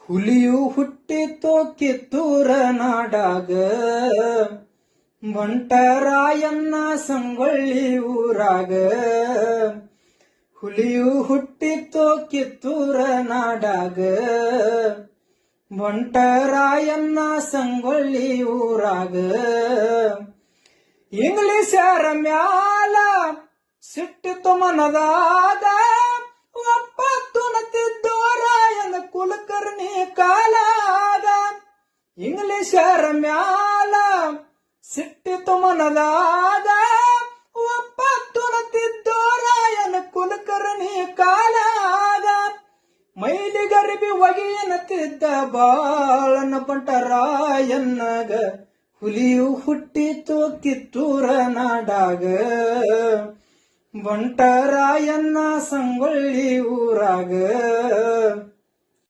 ಹುಲಿಯು ಹುಟ್ಟಿತೋ ಕಿತ್ತೂರ ನಾಡಾಗ, ಬಂಟರಾಯಣ್ಣ ಸಂಗೊಳ್ಳಿ ಊರಾಗ. ಹುಲಿಯು ಹುಟ್ಟಿತೋ ಕಿತ್ತೂರ ನಾಡಾಗ, ಬಂಟರಾಯಣ್ಣ ಸಂಗೊಳ್ಳಿ ಊರಾಗ. ಇಂಗ್ಲಿಷರ ಮ್ಯಾಲ ಸಿಟ್ಟಿತು ಮನದಾದ, ಒಪ್ಪತ್ತು ನತಿದ್ದೋರಾಯನ ಕುಲಕರ್ಣಿ ಕಾಲಾದ. ಇಂಗ್ಲಿಷರ ಮ್ಯಾಲ ಸಿಟ್ಟಿತು ಮನದಾದ, ಒಪ್ಪತ್ತು ನತಿದ್ದೋರಾಯನ ಕುಲಕರ್ಣಿ ಕಾಲಾದ. ಮೈಲಿಗರಿಬಿ ಒಗೆಯನತಿದ್ದ ಬಾಳನ ಬಂಟರಾಯಣ್ಣಗ, ಹುಲಿಯು ಹುಟ್ಟಿತು ಕಿತ್ತೂರ ನಾಡಾಗ, ಬಂಟರಾಯಣ್ಣ ಸಂಗೊಳ್ಳಿ ಊರಾಗ.